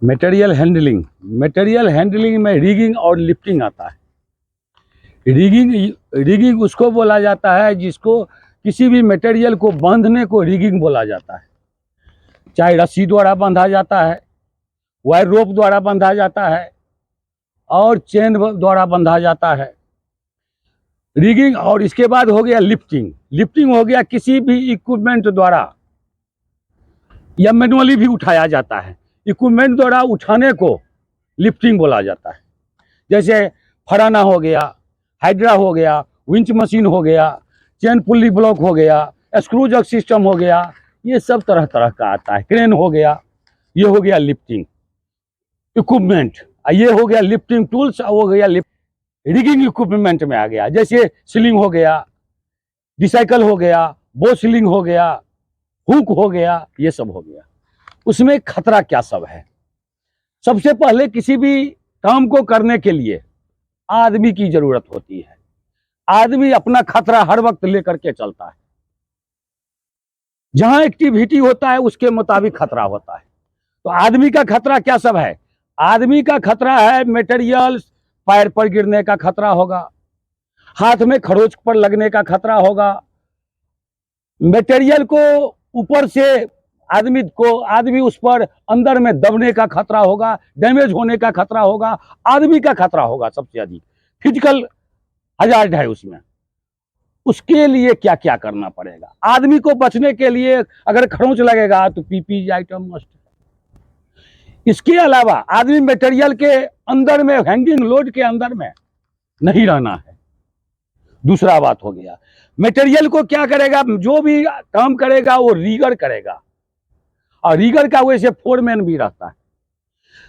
Material handling में rigging और lifting आता है। रिगिंग उसको बोला जाता है जिसको किसी भी मटेरियल को बांधने को रिगिंग बोला जाता है। चाहे रस्सी द्वारा बांधा जाता है, वायर रोप द्वारा बांधा जाता है और चेन द्वारा बांधा जाता है रिगिंग। और इसके बाद हो गया लिफ्टिंग हो गया किसी भी इक्विपमेंट द्वारा या मैनुअली भी उठाया जाता है। इक्विपमेंट द्वारा उठाने को लिफ्टिंग बोला जाता है। जैसे फराना हो गया, हाइड्रा हो गया, विंच मशीन हो गया, चेन पुल्ली ब्लॉक हो गया, स्क्रू जग सिस्टम हो गया, ये सब तरह तरह का आता है। क्रेन हो गया, ये हो गया लिफ्टिंग इक्विपमेंट। ये हो गया लिफ्टिंग टूल्स, हो गया रिगिंग इक्विपमेंट में आ गया। जैसे सीलिंग हो गया, डिसाइकल हो गया, बो सीलिंग हो गया, हुक हो गया, ये सब हो गया। उसमें खतरा क्या सब है? सबसे पहले किसी भी काम को करने के लिए आदमी की जरूरत होती है। आदमी अपना खतरा हर वक्त लेकर के चलता है। जहां एक्टिविटी होता है उसके मुताबिक खतरा होता है। तो आदमी का खतरा क्या सब है? आदमी का खतरा है मटेरियल पैर पर गिरने का खतरा होगा, हाथ में खरोच पर लगने का खतरा होगा, मटेरियल को ऊपर से आदमी उस पर अंदर में दबने का खतरा होगा, डैमेज होने का खतरा होगा, आदमी का खतरा होगा। सबसे अधिक फिजिकल हजार्ड है उसमें। उसके लिए क्या क्या करना पड़ेगा? आदमी को बचने के लिए अगर खरोंच लगेगा तो पीपीई आइटम मस्ट। इसके अलावा आदमी मटेरियल के अंदर में, हैंगिंग लोड के अंदर में नहीं रहना है। दूसरा बात हो गया, मटेरियल को क्या करेगा? जो भी काम करेगा वो रीगर करेगा, और रीगर का वैसे फोरमैन भी रहता है।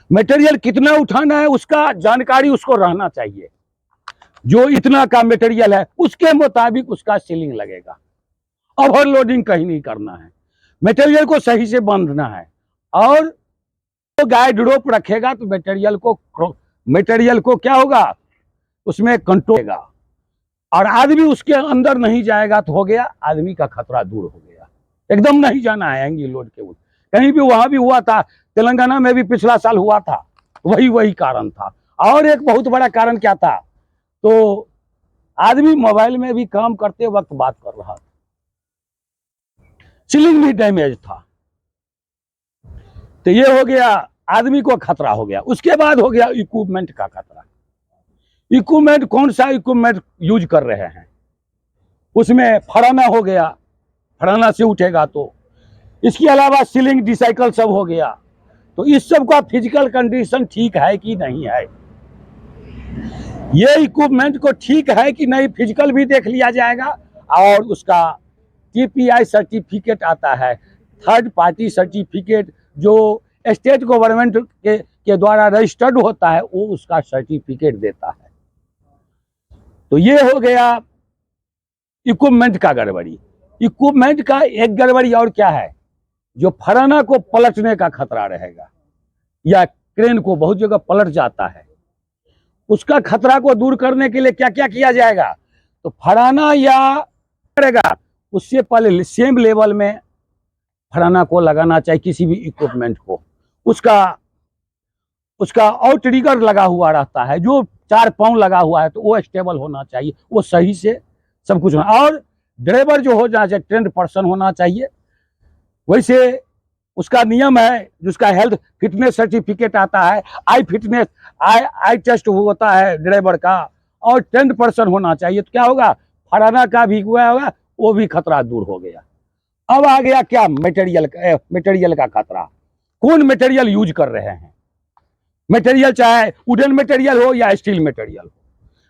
मटेरियल कितना उठाना है उसका जानकारी उसको रहना चाहिए। जो इतना का मटेरियल है उसके मुताबिक उसका सीलिंग लगेगा। ओवरलोडिंग कहीं नहीं करना है, मटेरियल को सही से बांधना है। और तो गाइड रोप रखेगा तो मटेरियल को क्या होगा? उसमें कंट्रोल होगा, और आदमी उसके अंदर नहीं जाएगा तो हो गया आदमी का खतरा दूर हो गया। एकदम नहीं जाना है हैंगिंग लोड के। कहीं भी वहां भी हुआ था, तेलंगाना में भी पिछला साल हुआ था, वही कारण था। और एक बहुत बड़ा कारण क्या था? तो आदमी मोबाइल में भी काम करते वक्त बात कर रहा था, सीलिंग भी डैमेज था। तो ये हो गया आदमी को खतरा हो गया। उसके बाद हो गया इक्विपमेंट का खतरा। इक्विपमेंट कौन सा इक्विपमेंट यूज कर रहे हैं? उसमें फराना हो गया, फराना से उठेगा तो। इसके अलावा सीलिंग डिसाइकल सब हो गया। तो इस सब का फिजिकल कंडीशन ठीक है कि नहीं है, ये इक्विपमेंट को ठीक है कि नहीं, फिजिकल भी देख लिया जाएगा। और उसका टीपीआई सर्टिफिकेट आता है, थर्ड पार्टी सर्टिफिकेट, जो स्टेट गवर्नमेंट के द्वारा रजिस्टर्ड होता है, वो उसका सर्टिफिकेट देता है। तो ये हो गया इक्विपमेंट का गड़बड़ी। इक्विपमेंट का एक गड़बड़ी और क्या है? जो फराना को पलटने का खतरा रहेगा, या क्रेन को बहुत जगह पलट जाता है, उसका खतरा को दूर करने के लिए क्या क्या किया जाएगा? तो फराना या करेगा उससे पहले सेम लेवल में फराना को लगाना चाहिए। किसी भी इक्विपमेंट को उसका और ट्रिगर लगा हुआ रहता है, जो 4 पाँव लगा हुआ है, तो वो स्टेबल होना चाहिए, वो सही से सब कुछ होना। और ड्राइवर जो हो जाना चाहिए ट्रेंड पर्सन होना चाहिए। वैसे उसका नियम है, जिसका हेल्थ फिटनेस सर्टिफिकेट आता है, आई टेस्ट होता है ड्राइवर का, और ट्रेंड पर्सन होना चाहिए। तो क्या होगा? फराना का भी हुआ होगा, वो भी खतरा दूर हो गया। अब आ गया क्या? मटेरियल का खतरा। कौन मटेरियल यूज कर रहे हैं? मटेरियल चाहे वुडन मटेरियल हो या स्टील मटेरियल हो,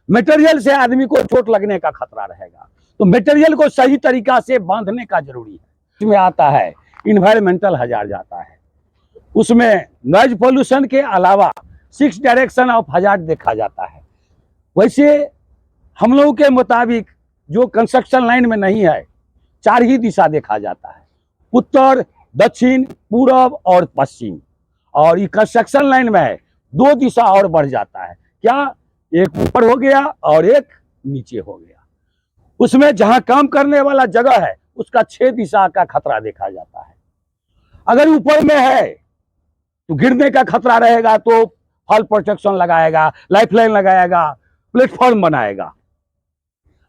मटेरियल से आदमी को चोट लगने का खतरा रहेगा। तो मटेरियल को सही तरीका से बांधने का जरूरी है। इसमें आता है इन्वायरमेंटल हजार्ड आता है, उसमें नॉइज पोल्यूशन के अलावा 6 डायरेक्शन ऑफ हजार्ड देखा जाता है। वैसे हम लोगों के मुताबिक जो कंस्ट्रक्शन लाइन में नहीं है, 4 ही दिशा देखा जाता है, उत्तर, दक्षिण, पूरब और पश्चिम। और ये कंस्ट्रक्शन लाइन में है 2 दिशा और बढ़ जाता है। क्या? एक ऊपर हो गया और एक नीचे हो गया। उसमें जहां काम करने वाला जगह है उसका 6 दिशा का खतरा देखा जाता है। अगर ऊपर में है तो गिरने का खतरा रहेगा तो फॉल प्रोटेक्शन लगाएगा, लाइफलाइन लगाएगा, प्लेटफॉर्म बनाएगा,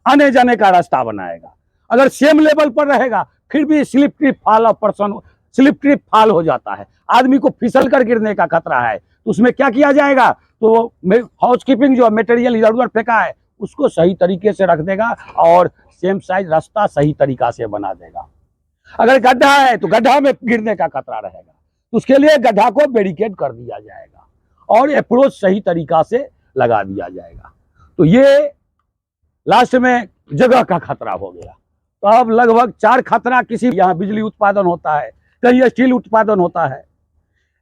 आने जाने का रास्ता बनाएगा। अगर सेम लेवल पर रहेगा फिर भी slip trip fall of person, slip trip fall हो जाता है, आदमी को फिसल कर गिरने का खतरा है। तो उसमें क्या किया जाएगा, तो हाउस कीपिंग जो मटेरियल इधर उधर फेंका है उसको सही तरीके से रख देगा और सेम साइज रास्ता सही तरीका से बना देगा। अगर गड्ढा है तो गड्ढा में गिरने का खतरा रहेगा, तो उसके लिए गड्ढा को बैरिकेड कर दिया जाएगा और अप्रोच सही तरीका से लगा दिया जाएगा। तो ये लास्ट में जगह का खतरा हो गया। तो अब लगभग 4 खतरा, किसी यहाँ बिजली उत्पादन होता है, कहीं स्टील उत्पादन होता है,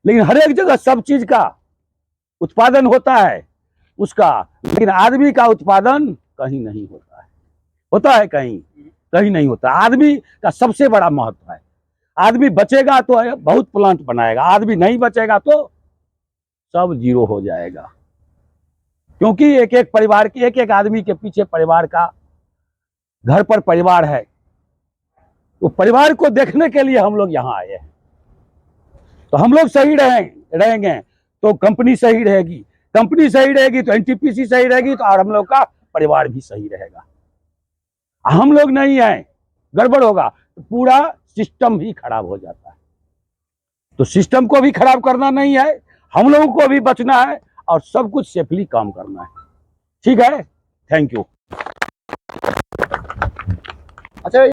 लेकिन हर एक जगह सब चीज का उत्पादन होता है उसका, लेकिन आदमी का उत्पादन कहीं नहीं होता है। होता है कहीं? कहीं नहीं होता। आदमी का सबसे बड़ा महत्व है। आदमी बचेगा तो बहुत प्लांट बनाएगा, आदमी नहीं बचेगा तो सब जीरो हो जाएगा। क्योंकि एक एक परिवार के, एक एक आदमी के पीछे परिवार का, घर पर परिवार है, तो परिवार को देखने के लिए हम लोग यहाँ आए हैं। तो हम लोग सही रहेंगे तो कंपनी सही रहेगी, कंपनी सही रहेगी तो एनटीपीसी सही रहेगी, तो और हम लोग का परिवार भी सही रहेगा। हम लोग नहीं आए, गड़बड़ होगा तो पूरा सिस्टम ही खराब हो जाता है। तो सिस्टम को भी खराब करना नहीं है, हम लोगों को भी बचना है और सब कुछ सेफली काम करना है। ठीक है, थैंक यू। अच्छा